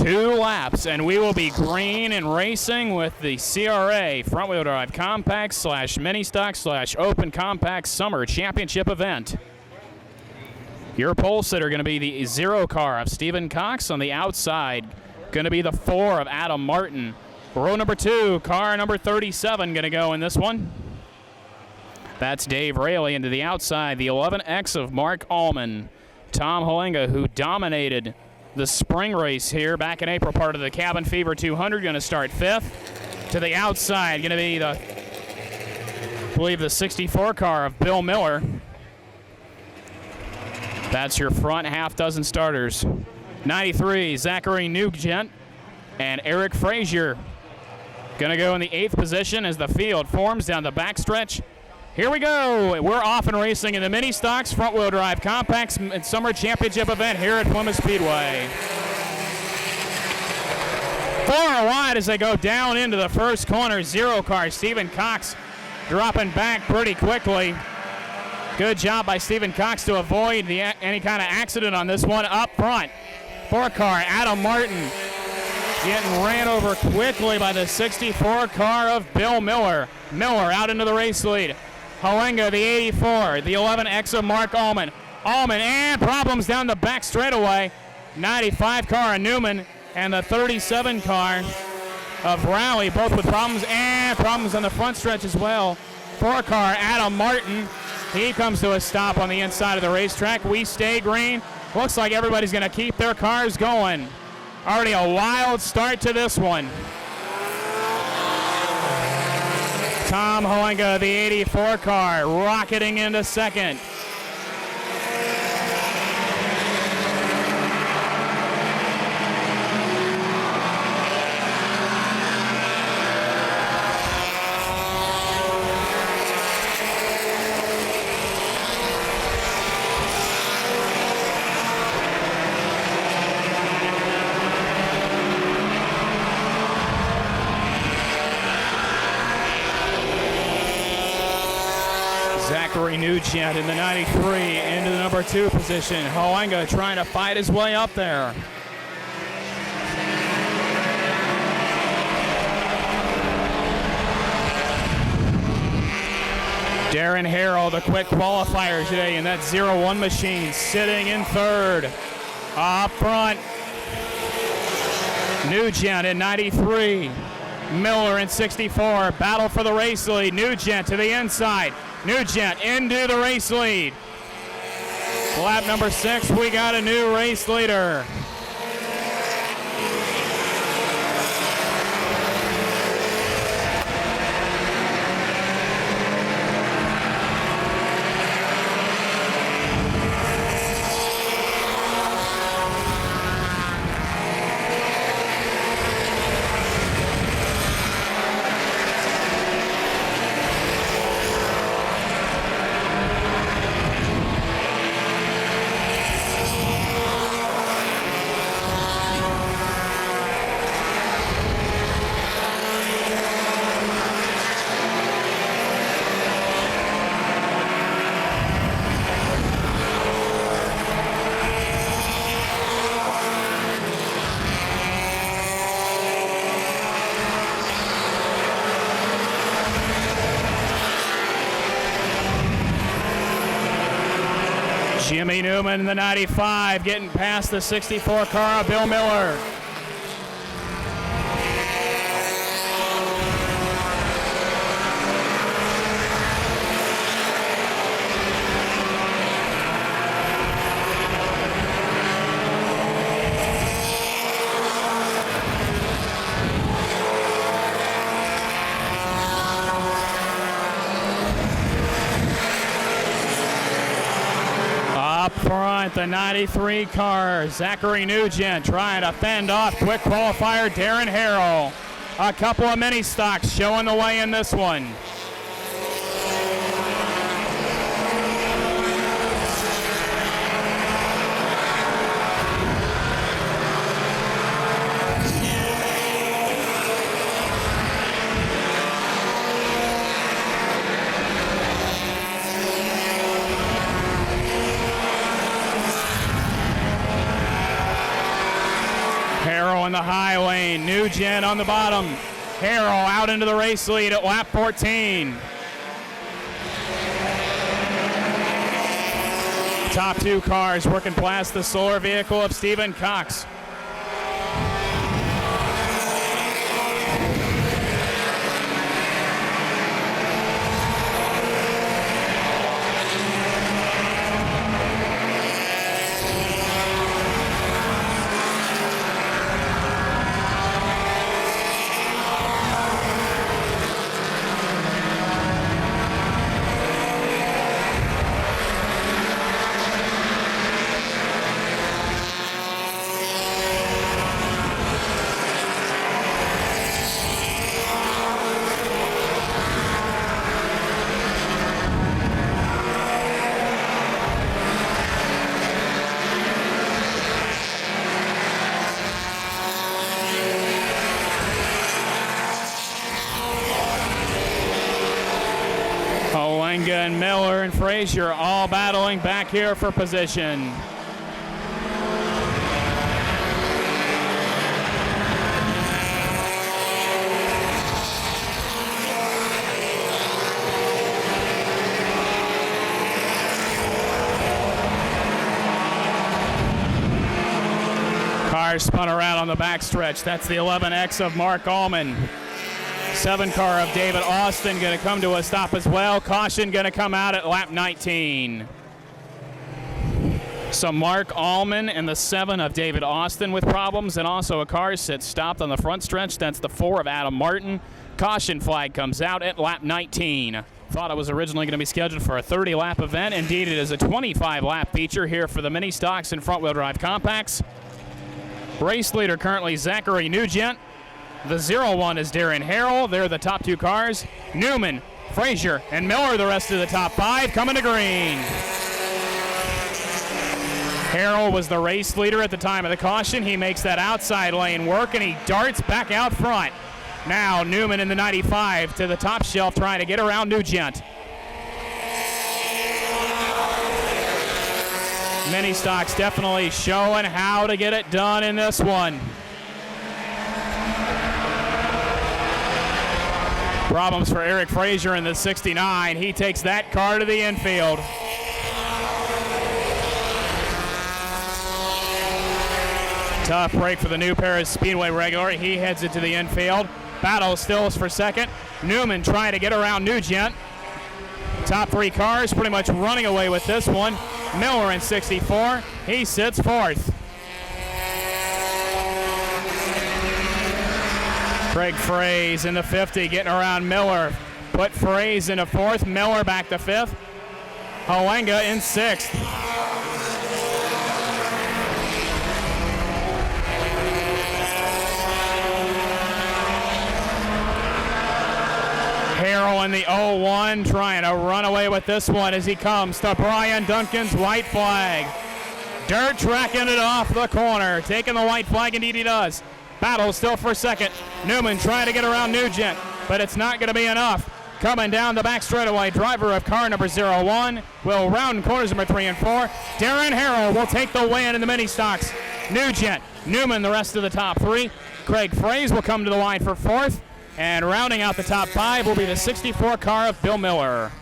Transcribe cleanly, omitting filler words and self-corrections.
2 laps, and we will be green and racing with the CRA front-wheel drive compact slash mini stock slash open compact summer championship event. Your pole sitter going to be the 0 car of Stephen Cox. On the outside, going to be the 4 of Adam Martin. Row number 2, car number 37 going to go in this one. That's Dave Raley. Into the outside, the 11X of Mark Allman. Tom Halenga, who dominated the spring race here back in April, part of the Cabin Fever 200, going to start 5th. To the outside, going to be the, I believe, the 64 car of Bill Miller. That's your front half dozen starters. 93, Zachary Nugent and Eric Frazier. Going to go in the 8th position as the field forms down the backstretch. Here we go. We're off and racing in the mini stocks front-wheel drive compacts and summer championship event here at Plymouth Speedway. Far wide as they go down into the first corner. 0 car, Stephen Cox dropping back pretty quickly. Good job by Stephen Cox to avoid any kind of accident on this one. Up front, 4 car, Adam Martin getting ran over quickly by the 64 car of Bill Miller. Miller out into the race lead. Halenga, the 84, the 11X of Mark Allman. Allman, and problems down the back straightaway. 95 car of Newman and the 37 car of Rowley, both with problems and problems on the front stretch as well. 4 car, Adam Martin. He comes to a stop on the inside of the racetrack. We stay green. Looks like everybody's going to keep their cars going. Already a wild start to this one. Tom Halenga, the 84 car, rocketing into second. Zachary Nugent in the 93 into the number 2 position. Halenga trying to fight his way up there. Darren Harrell, the quick qualifier today in that 0-1 machine, sitting in 3rd. Up front, Nugent in 93. Miller in 64. Battle for the race lead. Nugent to the inside. Nugent into the race lead. Lap number 6, we got a new race leader. Jimmy Newman in the 95, getting past the 64 car of Bill Miller. Up front, the 93 car, Zachary Nugent trying to fend off quick qualifier Darren Harrell. A couple of mini stocks showing the way in this one. Harrell in the high lane. Nugent on the bottom. Harrell out into the race lead at lap 14. Top two cars working past the solar vehicle of Stephen Cox. And Miller and Frazier all battling back here for position. Cars spun around on the backstretch. That's the 11X of Mark Allman. 7 car of David Austin going to come to a stop as well. Caution going to come out at lap 19. So Mark Allman and the 7 of David Austin with problems, and also a car sit stopped on the front stretch. That's the 4 of Adam Martin. Caution flag comes out at lap 19. Thought it was originally going to be scheduled for a 30-lap event. Indeed, it is a 25-lap feature here for the mini stocks and front-wheel drive compacts. Race leader currently Zachary Nugent. The 0-1 is Darren Harrell. They're the top two cars. Newman, Frazier, and Miller, the rest of the top 5, coming to green. Harrell was the race leader at the time of the caution. He makes that outside lane work, and he darts back out front. Now Newman in the 95 to the top shelf trying to get around Nugent. Mini stocks definitely showing how to get it done in this one. Problems for Eric Frazier in the 69. He takes that car to the infield. Tough break for the new Plymouth Speedway regular. He heads it to the infield. Battle stills for second. Newman trying to get around Nugent. Top 3 cars pretty much running away with this one. Miller in 64. He sits fourth. Craig Fraze in the 50, getting around Miller. Put Fraze into fourth, Miller back to fifth. Halenga in sixth. Harrell in the 0-1 trying to run away with this one as he comes to Brian Duncan's white flag. Dirt tracking it off the corner, taking the white flag, indeed he does. Battle still for second. Newman trying to get around Nugent, but it's not going to be enough. Coming down the back straightaway, driver of car number 01 will round corners number 3 and 4. Darren Harrell will take the win in the mini stocks. Nugent, Newman, the rest of the top 3. Craig Fraze will come to the line for fourth, and rounding out the top 5 will be the 64 car of Bill Miller.